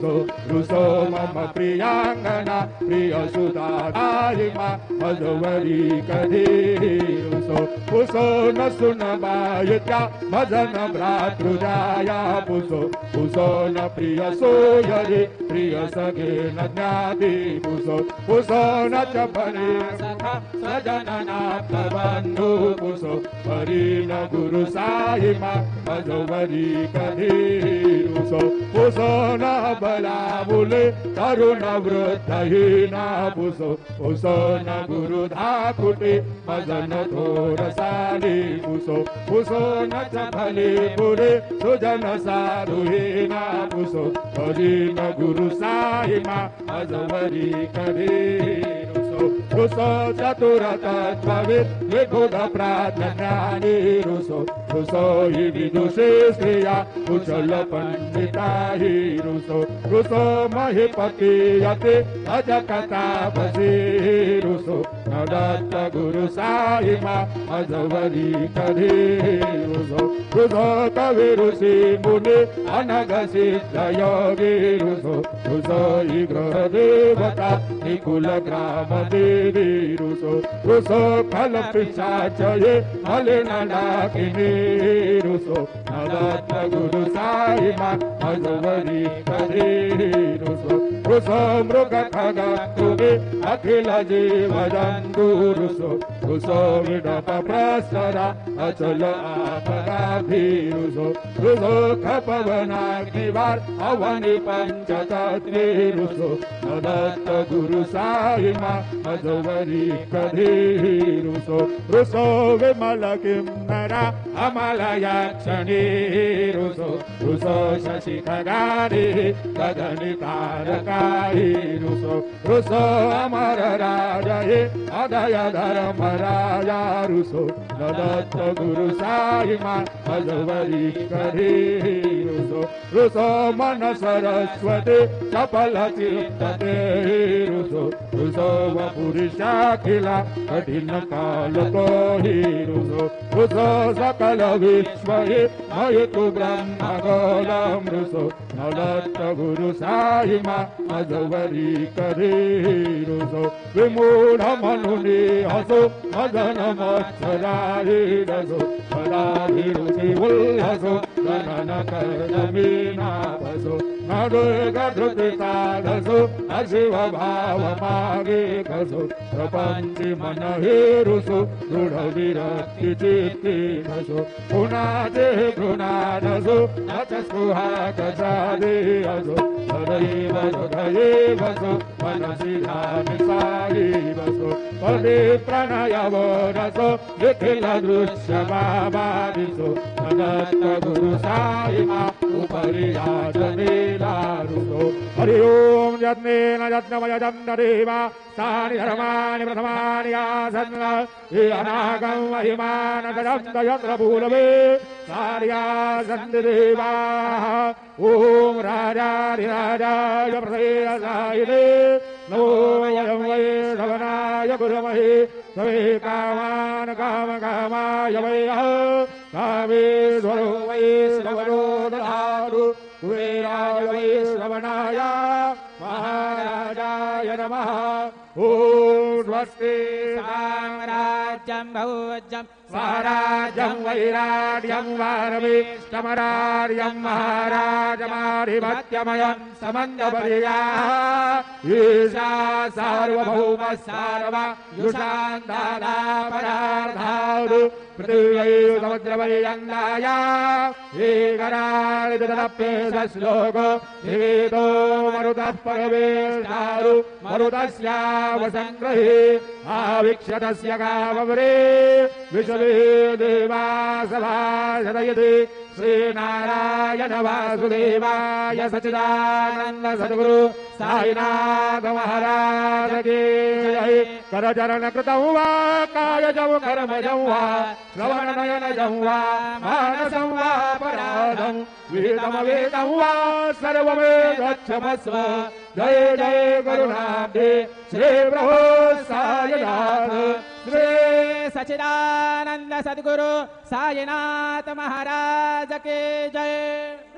रुसो मम प्रियांगना प्रिय सुधारिमा मधुवरी कधी रुसो पुसो न सुन बायत्या भजन भ्रातृजाया पुसो पुसो न प्रिय सोयरी प्रिय सगे न ज्ञाति पुसो पुसो न च परि सखा सजन नाथ बंधु पुसो परि न गुरु साहिमा मधुवरी कधी रुसो पुसो न बलामुले तरुण वृद्धहीना पुसो पुसो न गुरु धाकुटे मदन थोरसाली पुसो पुसो न च भले पुरे सुजन साधुहीना पुसो परि न गुरु साहिमा मधुवरी कधी रुसो चतुर तत्त्ववित् विबुध प्राज्ञानी रुसो रुसो हि विदुषे श्रिया कुशल पंडिता हि रुसो रुसो महिपति यति अजकतापसी रुसो न दत्त गुरु साहिमा मधुवरी कधी रुसो रुसो कवि ऋषि मुनि अनघ सिद्ध योगी रुसो रुसो हि ग्रह देवता निकुल ग्राम देवी रुसो रुसो फल पिशाचये मलिन डाकिनी रुसो न दत्त गुरु साहिमा मधुवरी कधी रुसो रुसो मृग खग तुगे अखिल जीव जंतु रुसो रुसो विडप प्रसरा अचल आपगाभि रुसो रुसो खपवनाग्निवार अवनि पंचतत्वे रुसो न दत्त गुरु साहिमा मधुवरी कधी रुसो रुसो विमल किन्नरा अमल यक्षणी रुसो रुसो शशि खगारी गगनि तारकाहि रुसो रुसो अमर राजये अदय धर्म राजा रुसो न दत्त गुरु साहिमा मधुवरी कधी रुसो रुसो मन सरस्वती चपल चित्तते रुसो रुसो वपुरुषाखिला कठिन काल को ही रुसो रुसो सकल विश्व ही मयतु ब्रह्म गोलम रुसो न दत्त गुरु साहिमा मधुवरी कधी रुसो विमूढ़ मनुनि हसो मदन मत्सराहि रसो सदाभिरुचि उल्लसो गणन कर्दमीना वसो न दुर्ग धृति साधसो अशिव भाव मागे कसो प्रपंचि मन हे रुसो दृढ़ विरक्ति चित्ति नसो पुनादे घृणादसो नच स्पृहा कसादे असो सदैव हृदयेवसो मनसि ध्यानि साहि वसो पदे प्रणयवो रसो निखिल दृश्य बाबादिसो न दत्त गुरु साहिमा उपरि याचनेला रुसो हरि ओम यत्नेन यत्नमयजं ददेवा तानि धर्माणि प्रथमानि आसन् ये अनागं महिमानतरं यत्र भूलवे तानि आसन् देवाः ॐ राजाधिराजाय प्रसेदसायिने नमो वयं वै श्रवणाय गुरुमहे सवे कामान् कामकामाय वयः कामेश्वरो वै श्रवणो दधातु कुबेराय वै श्रवणाय महाराजाय नमः ॐ स्वस्ति साम्राज्यं भोज्यं स्वराज्यं वैराज्यं वारमेष्टमराज्यं महाराजमाधिपत्यमयं समन्दपर्याः ईशा सार्वभौम सार्वा युषान् दादा परार्धादु पृथिव्यै समुद्रपर्यन्ताय एकराणि तदप्येष श्लोको निवेदो मरुतः परमेष्ठारु मरुतस्यावसङ्ग्रहे आवीक्षतस्य कामवरे विश्वे देवा सभासदयति श्रीनारायण वासुदेवाय सच्चिदानंद सद्गुरु साईनाथ महाराज की जय। करचरण कृतं वा कायजं कर्मजं वा श्रवणनयनजं वा मानसं वा पराधं विहितं वेदं वा सर्वमेतच्छमस्व। जय जय करुणाब्धे श्री प्रभो साईनाथ श्री सच्चिदानंद सद्गुरु साईनाथ महाराज के जय।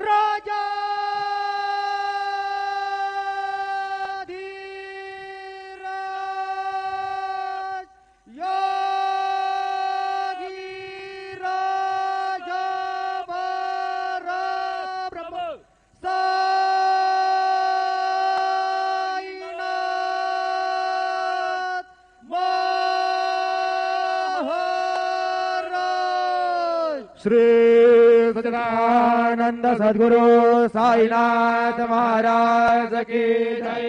राजा श्री सच्चिदानंद सद्गुरु साईनाथ महाराज की जय।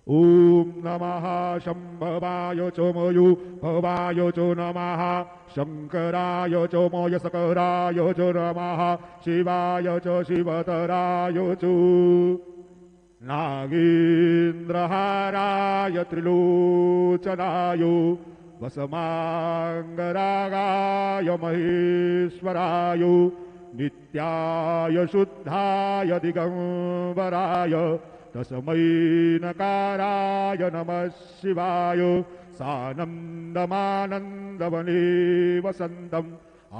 ओम नमः शंभवाय च मयो भवाय च नमः शंकराय च मय सकराय च नमः शिवाय च शिवतराय च नागेन्द्रहाराय त्रिलोचनाय वसमांगरागाय महेश्वराय नित्याय शुद्धाय दिगंबराय तस्मै नकाराय नमः शिवाय सानन्दमानन्दवने वसन्तम्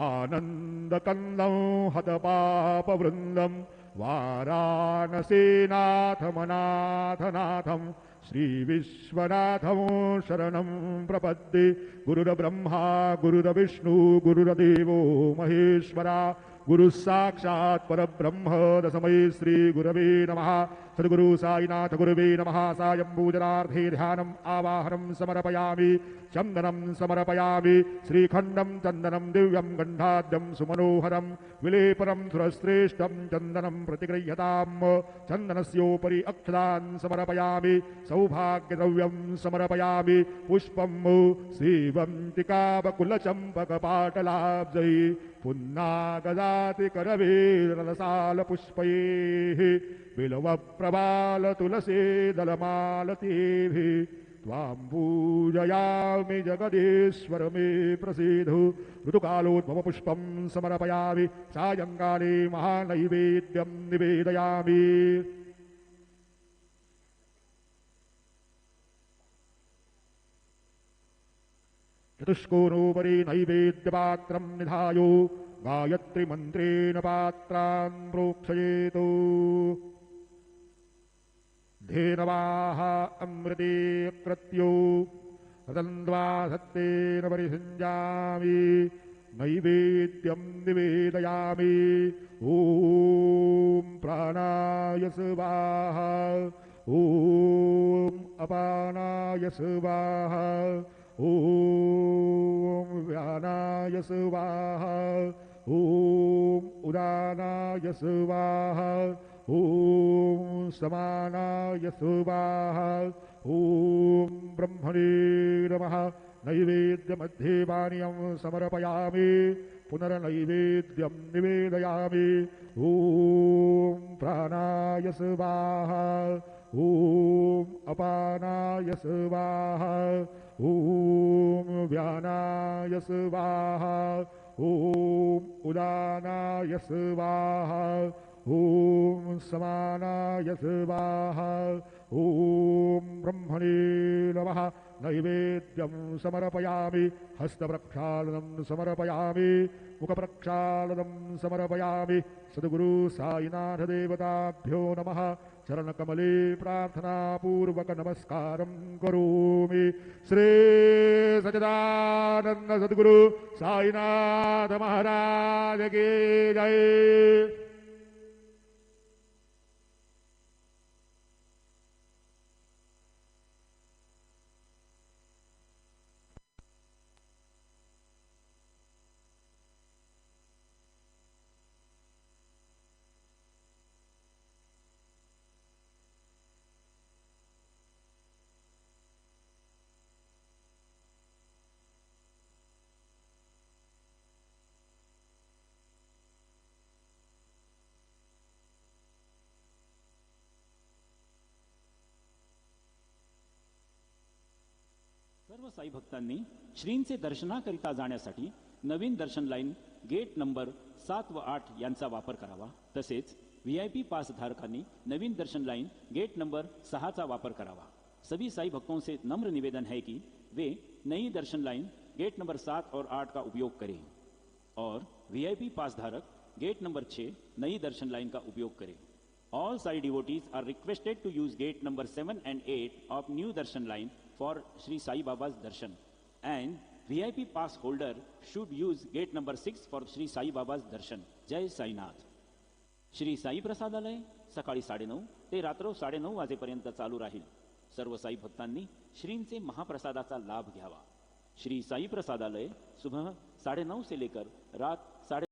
आनन्दकन्दं हतपापवृन्दं वाराणसीनाथमनाथनाथं श्रीविश्वनाथं शरणं प्रपद्ये। गुरुर्ब्रह्मा गुरुर्विष्णु गुरुर्देवो महेश्वरा गुरु साक्षात् परब्रह्म तस्मै श्री गुरवे नमः। सद्गुरु साईनाथ गुरवे नमः। सायं पूजनार्थे ध्यानम् आवाहनं समर्पयामि चन्दनं समर्पयामि श्रीखण्डं चन्दनं दिव्यं गन्धाद्यं सुमनोहरं विलेपनं सुरश्रेष्ठं चन्दनं प्रतिगृह्यताम् चन्दनस्योपरि अक्षतान् समर्पयामि सौभाग्यद्रव्यं समर्पयामि पुष्पं श्रीवन्तिकावकुलचम्पकपाटलाब्जै पुन्नागदातिकरवीररसालपुष्पैः बिल्वप्रबालतुलसीदलमालतीभिः त्वां पूजयामि जगदीश्वर मे प्रसीद। ऋतुकालोद्भवपुष्पं समर्पयामि सायङ्काले महानैवेद्यं निवेदयामि। चतुष्कोणोपरि नैवेद्यपात्रं निधायो गायत्रीमन्त्रेण पात्रान् प्रोक्षयेत्। धेनवाः अमृते कृत्यो रतन्द्वा सत्तेन परिसञ्जामि नैवेद्यं निवेदयामि। ॐ प्राणाय स्वाहा ॐ अपानाय स्वाहा ॐ व्यानाय स्वाहा ॐ उदानाय स्वाहा ॐ समानाय स्वाहा ॐ ब्रह्मणे नमः। नैवेद्यमध्ये पानीयं समर्पयामि पुनर्नैवेद्यं निवेदयामि। ॐ प्राणाय स्वाहा ॐ अपानाय स्वाहा ॐ व्यानाय स्वाहा ॐ उदानाय स्वाहा ॐ समानाय स्वाहा ॐ ब्रह्मणे नमः। नैवेद्यं समर्पयामि हस्तप्रक्षालनं समर्पयामि मुखप्रक्षालनं समर्पयामि। सद्गुरु साईनाथ देवताभ्यो नमः। चरणकमले प्रार्थनापूर्वक नमस्कारं करोमि। श्री सच्चिदानंद सद्गुरु साईनाथ महाराज की जय। सर्व साई भक्तांनी श्रींचे दर्शनाकरिता जाण्यासाठी नवीन दर्शन लाईन गेट नंबर 7 व 8 यांचा वापर करावा। तसेच VIP पास धारकांनी नवीन दर्शन लाइन गेट नंबर 6 का वापर करावा। सभी साई भक्तों से नम्र निवेदन है कि वे नई दर्शन लाइन गेट नंबर 7 और 8 का उपयोग करें और VIP पास धारक गेट नंबर 6 नई दर्शन लाइन का उपयोग करें। All Sai devotees are requested to use gate number 7 and 8 of new darshan line for Sri Sai Baba's darshan, and VIP pass holder should use gate number 6 for Sri Sai Baba's darshan. Jai Sainath. Shri Sai प्रसादालय सकाळी 9:30 ते रात्र 9:30 वाजेपर्यंत चालू राहील। सर्व साई भक्तांनी श्रींचे महाप्रसादाचा लाभ घ्यावा। श्री साई प्रसादालय सुबह 9:30 से लेकर रात